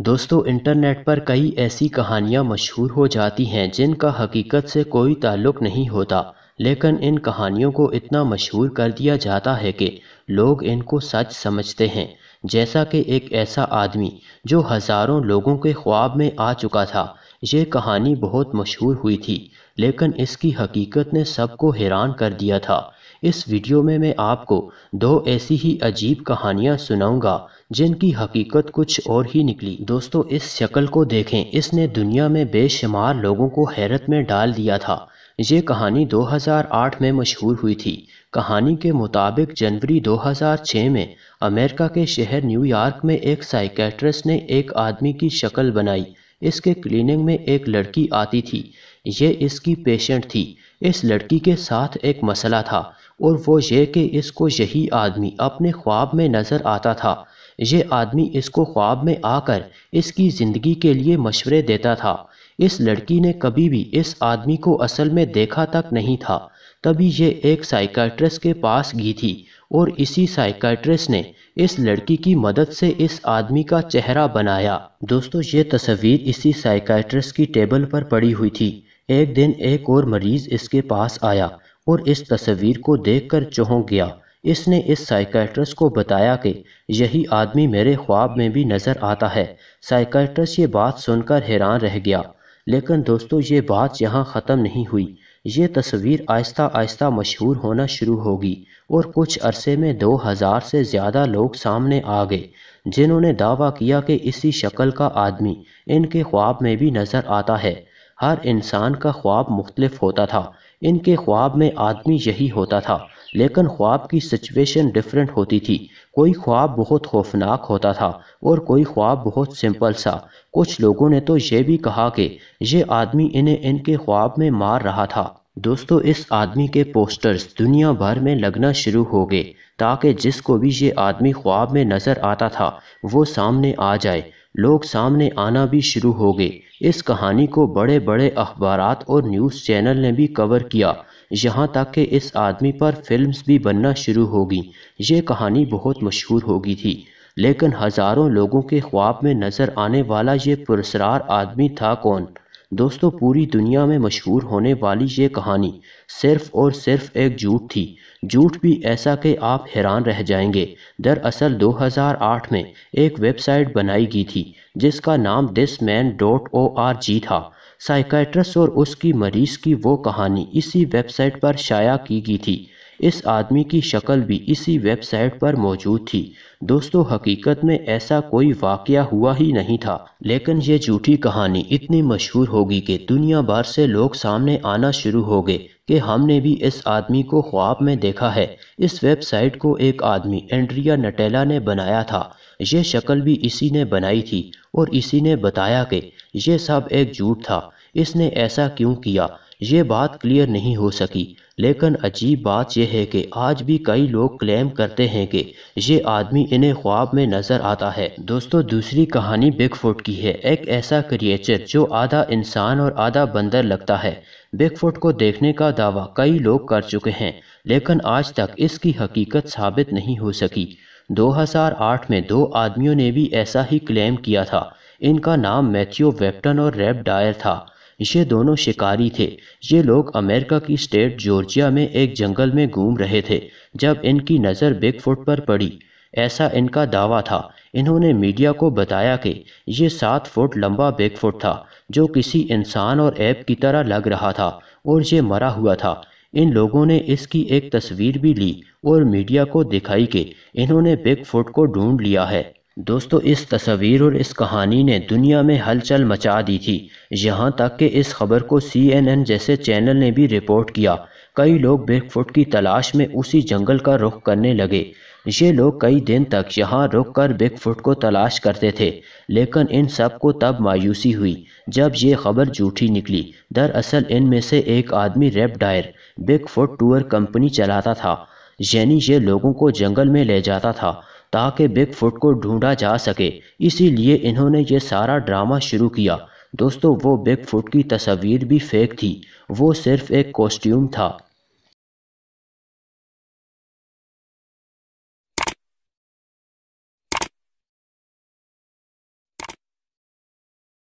دوستو انٹرنیٹ پر کئی ایسی کہانیاں مشہور ہو جاتی ہیں جن کا حقیقت سے کوئی تعلق نہیں ہوتا، لیکن ان کہانیوں کو اتنا مشہور کر دیا جاتا ہے کہ لوگ ان کو سچ سمجھتے ہیں۔ جیسا کہ ایک ایسا آدمی جو ہزاروں لوگوں کے خواب میں آ چکا تھا۔ یہ کہانی بہت مشہور ہوئی تھی، لیکن اس کی حقیقت نے سب کو حیران کر دیا تھا۔ اس ویڈیو میں آپ کو دو ایسی ہی عجیب کہانیاں سناؤں گا جن کی حقیقت کچھ اور ہی نکلی۔ دوستو اس شکل کو دیکھیں، اس نے دنیا میں بے شمار لوگوں کو حیرت میں ڈال دیا تھا۔ یہ کہانی 2008 میں مشہور ہوئی تھی۔ کہانی کے مطابق جنوری 2006 میں امریکہ کے شہر نیو یارک میں ایک سائیکیٹرسٹ نے ایک آدمی کی شکل بنائی۔ اس کے کلینک میں ایک لڑکی آتی تھی، یہ اس کی پیشنٹ تھی۔ اس لڑکی کے ساتھ ایک مسئلہ تھا، اور وہ یہ کہ اس کو یہی آدمی اپنے خواب میں نظر آتا تھا۔ یہ آدمی اس کو خواب میں آ کر اس کی زندگی کے لیے مشورے دیتا تھا۔ اس لڑکی نے کبھی بھی اس آدمی کو اصل میں دیکھا تک نہیں تھا۔ تبھی یہ ایک سائیکیٹرسٹ کے پاس گئی تھی، اور اسی سائیکیٹرسٹ نے اس لڑکی کی مدد سے اس آدمی کا چہرہ بنایا۔ دوستو یہ تصویر اسی سائیکیٹرسٹ کی ٹیبل پر پڑی ہوئی تھی۔ ایک دن ایک اور مریض اس کے پاس آیا اور اس تصویر کو دیکھ کر چونک گیا۔ اس نے اس سائیکیٹرسٹ کو بتایا کہ یہی آدمی میرے خواب میں بھی نظر آتا ہے۔ سائیکیٹرسٹ یہ بات سن کر حیران رہ گیا۔ لیکن دوستو یہ بات یہاں ختم نہیں ہوئی۔ یہ تصویر آہستہ آہستہ مشہور ہونا شروع ہوگی، اور کچھ عرصے میں 2000 سے زیادہ لوگ سامنے آ گئے جنہوں نے دعویٰ کیا کہ اسی شکل کا آدمی ان کے خواب میں بھی نظر آتا ہے۔ ہر انسان کا خواب مختلف ہوتا تھا۔ ان کے خواب میں آدمی یہی ہوتا تھا، لیکن خواب کی سچویشن ڈیفرنٹ ہوتی تھی۔ کوئی خواب بہت خوفناک ہوتا تھا اور کوئی خواب بہت سمپل سا۔ کچھ لوگوں نے تو یہ بھی کہا کہ یہ آدمی انہیں ان کے خواب میں مار رہا تھا۔ دوستو اس آدمی کے پوسٹرز دنیا بھر میں لگنا شروع ہو گئے تاکہ جس کو بھی یہ آدمی خواب میں نظر آتا تھا وہ سامنے آ جائے۔ لوگ سامنے آنا بھی شروع ہو گئے۔ اس کہانی کو بڑے بڑے اخبارات اور نیوز چینل نے بھی کور کیا، یہاں تک کہ اس آدمی پر فلمز بھی بننا شروع ہو گئیں۔ یہ کہانی بہت مشہور ہو گئی تھی، لیکن ہزاروں لوگوں کے خواب میں نظر آنے والا یہ پراسرار آدمی تھا کون؟ دوستو پوری دنیا میں مشہور ہونے والی یہ کہانی صرف اور صرف ایک جھوٹ تھی۔ جھوٹ بھی ایسا کہ آپ حیران رہ جائیں گے۔ دراصل 2008 میں ایک ویب سائٹ بنائی گئی تھی جس کا نام thisman.org تھا۔ سائیکیٹرسٹ اور اس کی مریض کی وہ کہانی اسی ویب سائٹ پر شائع کی گئی تھی۔ اس آدمی کی شکل بھی اسی ویب سائٹ پر موجود تھی۔ دوستو حقیقت میں ایسا کوئی واقعہ ہوا ہی نہیں تھا، لیکن یہ جھوٹی کہانی اتنی مشہور ہو گئی کہ دنیا بھر سے لوگ سامنے آنا شروع ہو گئے کہ ہم نے بھی اس آدمی کو خواب میں دیکھا ہے۔ اس ویب سائٹ کو ایک آدمی اینڈریا نٹیلا نے بنایا تھا۔ یہ شکل بھی اسی نے بنائی تھی، اور اسی نے بتایا کہ یہ سب ایک جھوٹ تھا۔ اس نے ایسا کیوں کیا یہ بات کلیئر نہیں ہو سکی، لیکن عجیب بات یہ ہے کہ آج بھی کئی لوگ کلیم کرتے ہیں کہ یہ آدمی انہیں خواب میں نظر آتا ہے۔ دوستو دوسری کہانی بگ فوٹ کی ہے، ایک ایسا کریچر جو آدھا انسان اور آدھا بندر لگتا ہے۔ بگ فوٹ کو دیکھنے کا دعویٰ کئی لوگ کر چکے ہیں، لیکن آج تک اس کی حقیقت ثابت نہیں ہو سکی۔ 2008 میں دو آدمیوں نے بھی ایسا ہی کلیم کیا تھا۔ ان کا نام میتھیو ویپٹن اور ریب ڈائر تھا۔ یہ دونوں شکاری تھے۔ یہ لوگ امریکہ کی اسٹیٹ جارجیا میں ایک جنگل میں گھوم رہے تھے جب ان کی نظر بگ فوٹ پر پڑی، ایسا ان کا دعویٰ تھا۔ انہوں نے میڈیا کو بتایا کہ یہ 7 فٹ لمبا بگ فوٹ تھا جو کسی انسان اور ایپ کی طرح لگ رہا تھا، اور یہ مرا ہوا تھا۔ ان لوگوں نے اس کی ایک تصویر بھی لی اور میڈیا کو دکھائی کہ انہوں نے بگ فوٹ کو ڈھونڈ لیا ہے۔ دوستو اس تصویر اور اس کہانی نے دنیا میں ہلچل مچا دی تھی، یہاں تک کہ اس خبر کو CNN جیسے چینل نے بھی رپورٹ کیا۔ کئی لوگ بگ فوٹ کی تلاش میں اسی جنگل کا رخ کرنے لگے۔ یہ لوگ کئی دن تک یہاں رک کر بگ فوٹ کو تلاش کرتے تھے، لیکن ان سب کو تب مایوسی ہوئی جب یہ خبر جھوٹی نکلی۔ دراصل ان میں سے ایک آدمی ریب ڈائر بگ فوٹ ٹور کمپنی چلاتا تھا، یعنی یہ لوگوں کو جنگل میں لے جاتا تھا تاکہ بگ فوٹ کو ڈھونڈا جا سکے۔ اسی لیے انہوں نے یہ سارا ڈرامہ شروع کیا۔ دوستو وہ بگ فوٹ کی تصویر بھی فیک تھی، وہ صرف ایک کاسٹیوم تھا۔